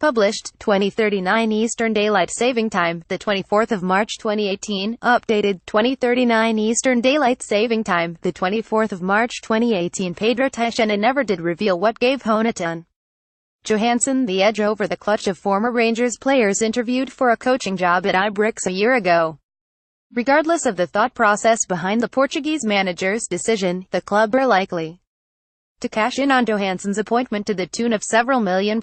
Published, 2039 Eastern Daylight Saving Time, the 24th of March 2018. Updated, 2039 Eastern Daylight Saving Time, the 24th of March 2018. Pedro Teixeira never did reveal what gave Jonathan Johansson the edge over the clutch of former Rangers players interviewed for a coaching job at Ibrox a year ago. Regardless of the thought process behind the Portuguese manager's decision, the club are likely to cash in on Johansson's appointment to the tune of several £million.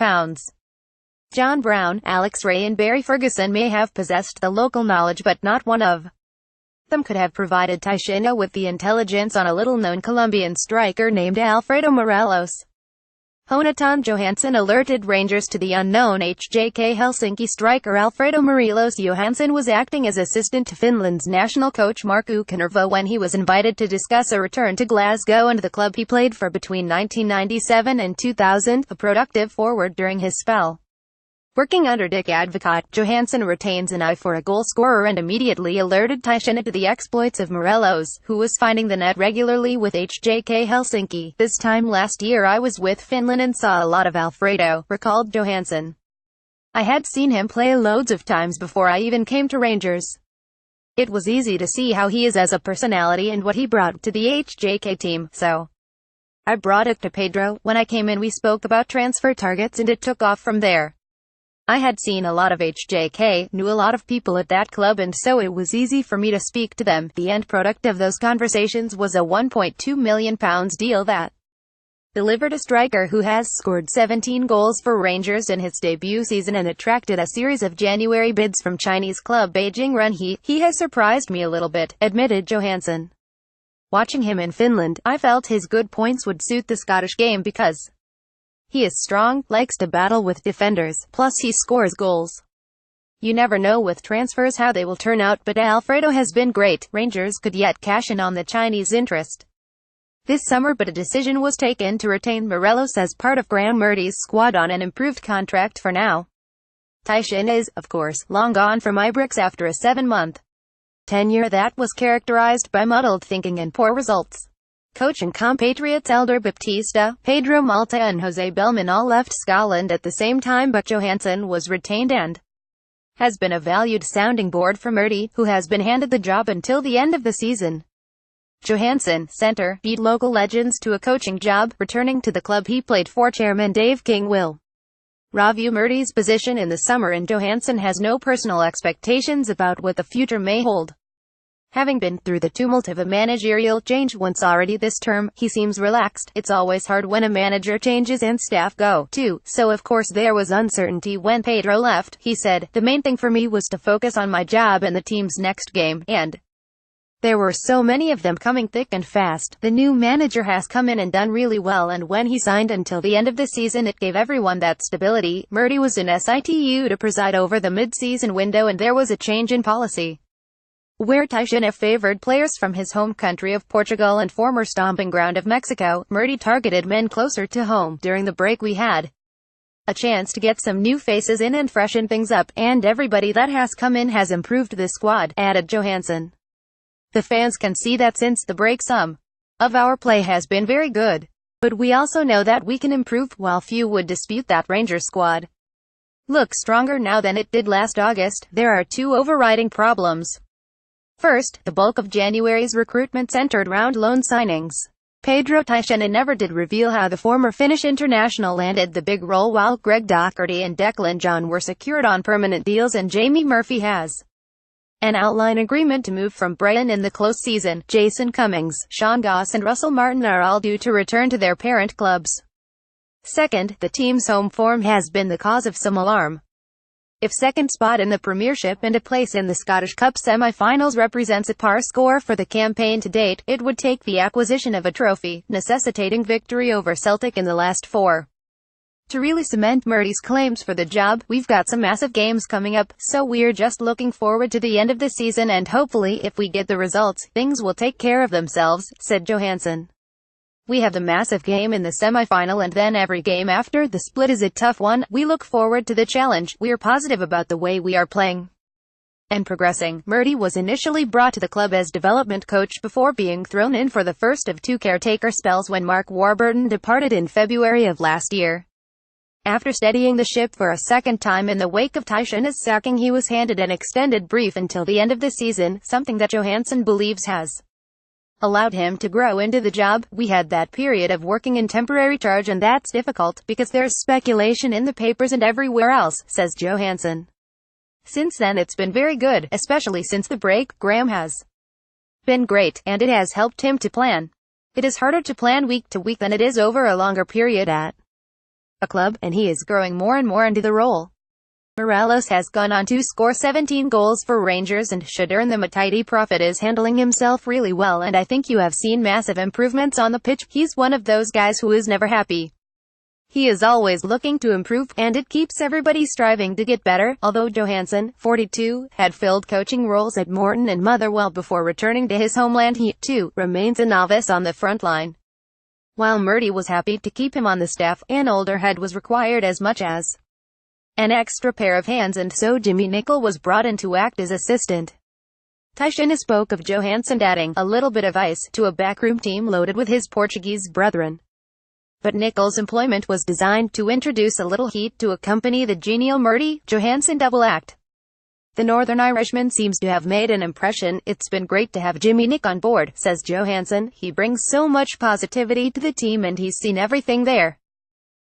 John Brown, Alex Ray and Barry Ferguson may have possessed the local knowledge, but not one of them could have provided Teixeira with the intelligence on a little-known Colombian striker named Alfredo Morelos. Jonathan Johansson alerted Rangers to the unknown HJK Helsinki striker Alfredo Morelos. Johansson was acting as assistant to Finland's national coach Markku Kanerva when he was invited to discuss a return to Glasgow and the club he played for between 1997 and 2000, a productive forward during his spell working under Dick Advocaat. Johansson retains an eye for a goal scorer and immediately alerted Teixeira to the exploits of Morelos, who was finding the net regularly with HJK Helsinki. This time last year I was with Finland and saw a lot of Alfredo, recalled Johansson. I had seen him play loads of times before I even came to Rangers. It was easy to see how he is as a personality and what he brought to the HJK team, so I brought it to Pedro. When I came in we spoke about transfer targets and it took off from there. I had seen a lot of HJK, knew a lot of people at that club, and so it was easy for me to speak to them. The end product of those conversations was a £1.2 million deal that delivered a striker who has scored 17 goals for Rangers in his debut season and attracted a series of January bids from Chinese club Beijing Run. He has surprised me a little bit, admitted Johansson. Watching him in Finland, I felt his good points would suit the Scottish game because he is strong, likes to battle with defenders, plus he scores goals. You never know with transfers how they will turn out, but Alfredo has been great. Rangers could yet cash in on the Chinese interest this summer, but a decision was taken to retain Morelos as part of Graham Murty's squad on an improved contract for now. Teixeira is, of course, long gone from Ibrox after a 7-month tenure that was characterized by muddled thinking and poor results. Coach and compatriots Elder Baptista, Pedro Malta and Jose Bellman all left Scotland at the same time, but Johansson was retained and has been a valued sounding board for Murty, who has been handed the job until the end of the season. Johansson, centre, beat local legends to a coaching job, returning to the club he played for. Chairman Dave King will review Murty's position in the summer, and Johansson has no personal expectations about what the future may hold. Having been through the tumult of a managerial change once already this term, he seems relaxed. It's always hard when a manager changes and staff go, too, so of course there was uncertainty when Pedro left. He said, "The main thing for me was to focus on my job and the team's next game, and there were so many of them coming thick and fast. The new manager has come in and done really well, and when he signed until the end of the season it gave everyone that stability." Murty was in situ to preside over the mid-season window, and there was a change in policy where Teixeira favored players from his home country of Portugal and former stomping ground of Mexico. Murty targeted men closer to home. During the break we had a chance to get some new faces in and freshen things up, and everybody that has come in has improved this squad, added Johansson. The fans can see that since the break some of our play has been very good. But we also know that we can improve. While few would dispute that Rangers squad looks stronger now than it did last August, there are two overriding problems. First, the bulk of January's recruitment centered around loan signings. Pedro Teixeira never did reveal how the former Finnish international landed the big role, while Greg Docherty and Declan John were secured on permanent deals and Jamie Murphy has an outline agreement to move from Brighton in the close season. Jason Cummings, Sean Goss and Russell Martin are all due to return to their parent clubs. Second, the team's home form has been the cause of some alarm. If second spot in the Premiership and a place in the Scottish Cup semi-finals represents a par score for the campaign to date, it would take the acquisition of a trophy, necessitating victory over Celtic in the last four, to really cement Murty's claims for the job. We've got some massive games coming up, so we're just looking forward to the end of the season, and hopefully if we get the results, things will take care of themselves, said Johansson. We have the massive game in the semi-final, and then every game after. The split is a tough one. We look forward to the challenge. We're positive about the way we are playing and progressing. Murty was initially brought to the club as development coach before being thrown in for the first of two caretaker spells when Mark Warburton departed in February of last year. After steadying the ship for a second time in the wake of Tyson's sacking, he was handed an extended brief until the end of the season, something that Johansson believes has allowed him to grow into the job. We had that period of working in temporary charge, and that's difficult, because there's speculation in the papers and everywhere else, says Johansson. Since then it's been very good, especially since the break. Graham has been great, and it has helped him to plan. It is harder to plan week to week than it is over a longer period at a club, and he is growing more and more into the role. Morelos has gone on to score 17 goals for Rangers and should earn them a tidy profit. Is handling himself really well, and I think you have seen massive improvements on the pitch. He's one of those guys who is never happy. He is always looking to improve, and it keeps everybody striving to get better. Although Johansson, 42, had filled coaching roles at Morton and Motherwell before returning to his homeland, he, too, remains a novice on the front line. While Murty was happy to keep him on the staff, an older head was required as much as an extra pair of hands, and so Jimmy Nicholl was brought in to act as assistant. Tyson spoke of Johansson adding a little bit of ice to a backroom team loaded with his Portuguese brethren. But Nicholl's employment was designed to introduce a little heat to accompany the genial Murty Johansson double act. The Northern Irishman seems to have made an impression. It's been great to have Jimmy Nick on board, says Johansson. He brings so much positivity to the team, and he's seen everything there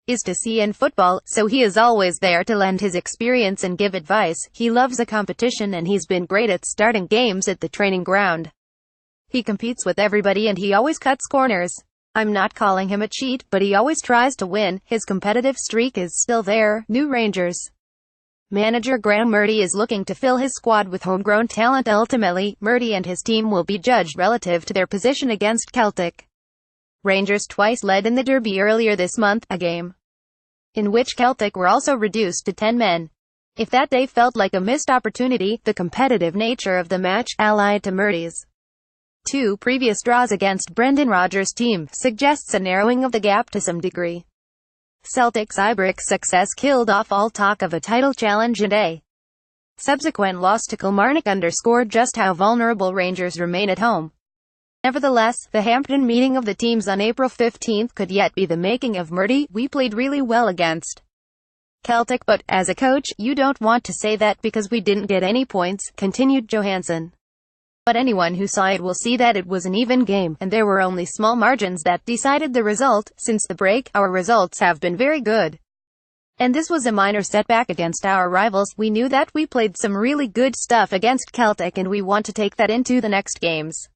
is to see in football, so he is always there to lend his experience and give advice. He loves a competition, and he's been great at starting games at the training ground. He competes with everybody, and he always cuts corners. I'm not calling him a cheat, but he always tries to win. His competitive streak is still there. New Rangers manager Graham Murty is looking to fill his squad with homegrown talent. Ultimately, Murty and his team will be judged relative to their position against Celtic. Rangers twice led in the derby earlier this month, a game in which Celtic were also reduced to 10 men. If that day felt like a missed opportunity, the competitive nature of the match, allied to Murty's two previous draws against Brendan Rodgers' team, suggests a narrowing of the gap to some degree. Celtic's Ibrox success killed off all talk of a title challenge, and a subsequent loss to Kilmarnock underscored just how vulnerable Rangers remain at home. Nevertheless, the Hampden meeting of the teams on April 15 could yet be the making of Murty. We played really well against Celtic, but, as a coach, you don't want to say that because we didn't get any points, continued Johansson. But anyone who saw it will see that it was an even game, and there were only small margins that decided the result. Since the break, our results have been very good. And this was a minor setback against our rivals. We knew that we played some really good stuff against Celtic, and we want to take that into the next games.